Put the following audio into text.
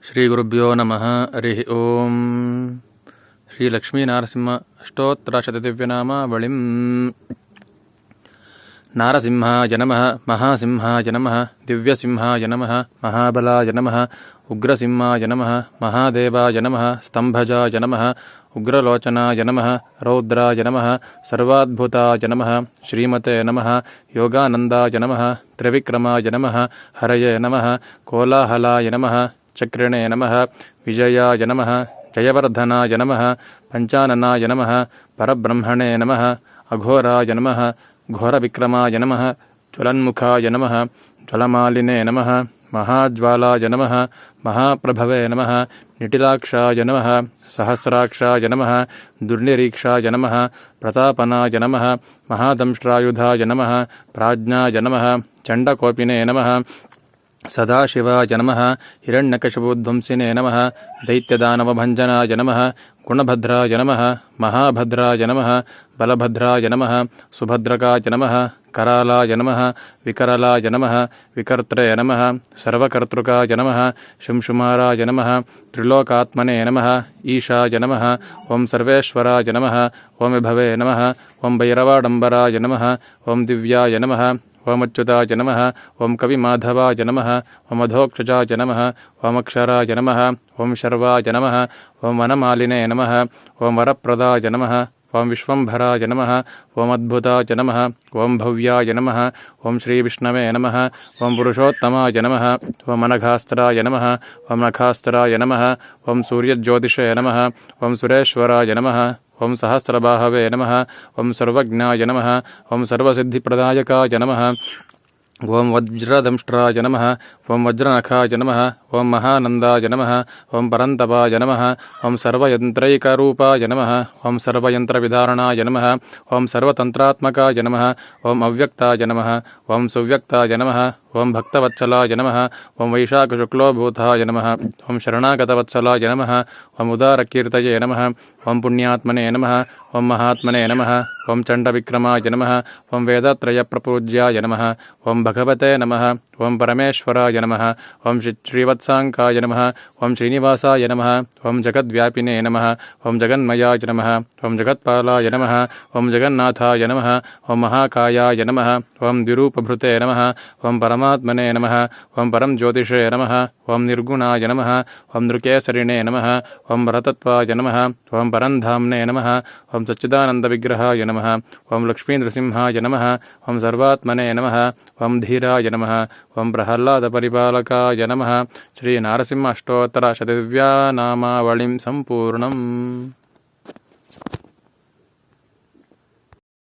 ಶ್ರೀ ಗುರುಭ್ಯೋ ನಮಃ. ಹರಿ ಓಂ. ಶ್ರೀ ಲಕ್ಷ್ಮೀನಾರಸಿಂಹ ಅಷ್ಟೋತ್ತರಶತದಿವ್ಯನಾಮಾವಳಿಂ. ನಾರಸಿಂಹಾಯ ನಮಃ, ಮಹಾಸಿಂಹಾಯ ನಮಃ, ದಿವ್ಯಸಿಂಹಾಯ ನಮಃ, ಮಹಾಬಲಾಯ ನಮಃ, ಉಗ್ರಸಿಂಹಾಯ ನಮಃ, ಮಹಾದೇವಾಯ ನಮಃ, ಸ್ತಂಭಜಾಯ ನಮಃ, ಉಗ್ರಲೋಚನಾಯ ನಮಃ, ರೌದ್ರಾಯ ನಮಃ, ಸರ್ವಾದ್ಭುತಾಯ ನಮಃ, ಶ್ರೀಮತೆ ನಮಃ, ಯೋಗಾನಂದಾಯ ನಮಃ, ತ್ರಿವಿಕ್ರಮಾಯ ನಮಃ, ಹರಯೇ ನಮಃ, ಕೋಲಾಹಲಾಯ ನಮಃ, ಚಕ್ರಿಣೇ ನಮಃ, ವಿಜಯಾಯ ನಮಃ, ಜಯವರ್ಧನಾಯ ನಮಃ, ಪಂಚಾನನಾಯ ನಮಃ, ಪರಬ್ರಹ್ಮಣೇ ನಮಃ, ಅಘೋರಾಯ ನಮಃ, ಘೋರವಿಕ್ರಮಾಯ ನಮಃ, ಜ್ವಲನ್ಮುಖಾಯ ನಮಃ, ಜ್ವಲಮಾಲಿನೇ ನಮಃ, ಮಹಾಜ್ವಾಲಾಯ ನಮಃ, ಮಹಾಪ್ರಭವೇ ನಮಃ, ನಿಟಿಲಾಕ್ಷಾಯ ನಮಃ, ಸಹಸ್ರಾಕ್ಷಾಯ ನಮಃ, ದುರ್ನಿರೀಕ್ಷಾಯ ನಮಃ, ಪ್ರತಾಪನಾಯ ನಮಃ, ಮಹಾದಂಷ್ಟ್ರಾಯುಧಾಯ ನಮಃ, ಪ್ರಾಜ್ಞಾಯ ನಮಃ, ಚಂಡಕೋಪಿನೇ ನಮಃ, ಸದಾಶಿವಾಯ ನಮಃ, ಹಿರಣ್ಯಕಶಿಪುಧ್ವಂಸಿನೇ ನಮಃ, ದೈತ್ಯದಾನವಭಂಜನಾಯ ನಮಃ, ಗುಣಭದ್ರಾಯ ನಮಃ, ಮಹಾಭದ್ರಾಯ ನಮಃ, ಬಲಭದ್ರಾಯ ನಮಃ, ಸುಭದ್ರಕಾಯ ನಮಃ, ಕರಾಲಾಯ ನಮಃ, ವಿಕರಲಾಯ ನಮಃ, ವಿಕರ್ತ್ರೇ ನಮಃ, ಸರ್ವಕರ್ತೃಕಾಯ ನಮಃ, ಶುಂಶುಮಾರಾಯ ನಮಃ, ತ್ರಿಲೋಕಾತ್ಮನೇ ನಮಃ, ಈಶಾಯ ನಮಃ, ಓಂ ಸರ್ವೇಶ್ವರಾಯ ನಮಃ, ಓಂ ವಿಭವೇ ನಮಃ, ಓಂ ಭೈರವಾಡಂಬರಾಯ ನಮಃ, ಓಂ ದಿವ್ಯಾಯ ನಮಃ, ಓಂ ಅಚ್ಯುತಾಯ ನಮಃ, ಓಂ ಕವಿಮಾಧವಾಯ ನಮಃ, ಓಂ ಅಧೋಕ್ಷಜಾಯ ನಮಃ, ಓಂ ಅಕ್ಷರಾಯ ನಮಃ, ಓಂ ಶರ್ವಾಯ ನಮಃ, ಓಂ ವನಮಾಲಿನೇ ನಮಃ, ಓಂ ವರಪ್ರದಾಯ ನಮಃ, ಓಂ ವಿಶ್ವಂಭರಾಯ ನಮಃ, ಓಂ ಅದ್ಭುತಾಯ ನಮಃ, ಓಂ ಭವ್ಯಾಯ ನಮಃ, ಓಂ ಶ್ರೀ ವಿಷ್ಣವೇ ನಮಃ, ಓಂ ಪುರುಷೋತ್ತಮಾಯ ನಮಃ, ಓಂ ಅನಘಾಸ್ತ್ರಾಯ ನಮಃ, ಓಂ ನಖಾಸ್ತ್ರಾಯ ನಮಃ, ಓಂ ಸೂರ್ಯಜ್ಯೋತಿಷೇ ನಮಃ, ಓಂ ಸುರೇಶ್ವರಾಯ ನಮಃ, ಓಂ ಸಹಸ್ರಬಾಹವೇ ನಮಃ, ಓಂ ಸರ್ವಜ್ಞಾಯ ನಮಃ, ಓಂ ಸರ್ವಸಿದ್ಧಿಪ್ರದಾಯಕಾಯ ನಮಃ, ಓಂ ವಜ್ರದಂಷ್ಟ್ರಾಯ ನಮಃ, ಓಂ ವಜ್ರನಖಾಯ ನಮಃ, ಓಂ ಮಹಾನಂದಾಯ ನಮಃ, ಓಂ ಪರಂತಪಾಯ ನಮಃ, ಓಂ ಸರ್ವಯಂತ್ರೈಕರೂಪಾಯ ನಮಃ, ಓಂ ಸರ್ವಯಂತ್ರವಿಧಾರಣಾಯ ನಮಃ, ಓಂ ಸರ್ವತಂತ್ರಾತ್ಮಕಾಯ ನಮಃ, ಓಂ ಅವ್ಯಕ್ತಾಯ ನಮಃ, ಓಂ ಸುವ್ಯಕ್ತಾಯ ನಮಃ, ಓಂ ಭಕ್ತವತ್ಸಲಾಯ ನಮಃ, ಓಂ ವೈಶಾಖಶುಕ್ಲೋಭೂತಾಯ ನಮಃ, ಓಂ ಶರಣಾಗತವತ್ಸಲಾಯ ನಮಃ, ಓಂ ಉದಾರಕೀರ್ತಯೇ ನಮಃ, ಓಂ ಪುಣ್ಯಾತ್ಮನೇ ನಮಃ, ಓಂ ಮಹಾತ್ಮನೇ ನಮಃ, ಓಂ ಚಂಡವಿಕ್ರಮಾಯ ನಮಃ, ಓಂ ವೇದತ್ರಯಪ್ರಪೂಜ್ಯಾಯ ನಮಃ, ಓಂ ಭಗವತೆ ನಮಃ, ಓಂ ಪರಮೇಶ್ವರಾಯ ನಮಃ, ಓಂ ಶ್ರೀವತ್ಸಾಂಕಾಯ ನಮಃ, ಓಂ ಶ್ರೀನಿವಾಸಾಯ ನಮಃ, ಓಂ ಜಗದ್ವ್ಯಾಪಿನೇ ನಮಃ, ಓಂ ಜಗನ್ಮಯಾಯ ನಮಃ, ಓಂ ಜಗತ್ಪಾಲಾಯ ನಮಃ, ಓಂ ಜಗನ್ನಾಥಾಯ ನಮಃ, ಓಂ ಮಹಾಕಾಯಾಯ ನಮಃ, ಓಂ ದ್ವಿರೂಪಭೃತೆ ನಮಃ, ಓಂ ಪರಮಾತ್ಮನೇ ನಮಃ, ಓಂ ಪರಂ ಜ್ಯೋತಿಷೇ ನಮಃ, ಓಂ ನಿರ್ಗುಣಾಯ ನಮಃ, ಓಂ ನೃಕೇಸರಿಣೇ ನಮಃ, ಓಂ ಭರತತ್ವಾಯ ನಮಃ, ಓಂ ಪರಂಧಾಮ್ನೇ ನಮಃ, ಓಂ ಸಚ್ಚಿದಾನಂದವಿಗ್ರಹಾಯ ನಮಃ, ಓಂ ಲಕ್ಷ್ಮೀನೃಸಿಂಹಾಯ ನಮಃ, ಓಂ ಸರ್ವಾತ್ಮನೇ ನಮಃ, ಓಂ ಧೀರಾಯ ನಮಃ, ಓಂ ಪ್ರಹ್ಲಾದಪರಿಪಾಲಕಾಯ ನಮಃ. ಶ್ರೀ ನಾರಸಿಂಹ ಅಷ್ಟೋತ್ತರ ಶತದಿವ್ಯಾನಾಮಾವಳಿಂ ಸಂಪೂರ್ಣಂ.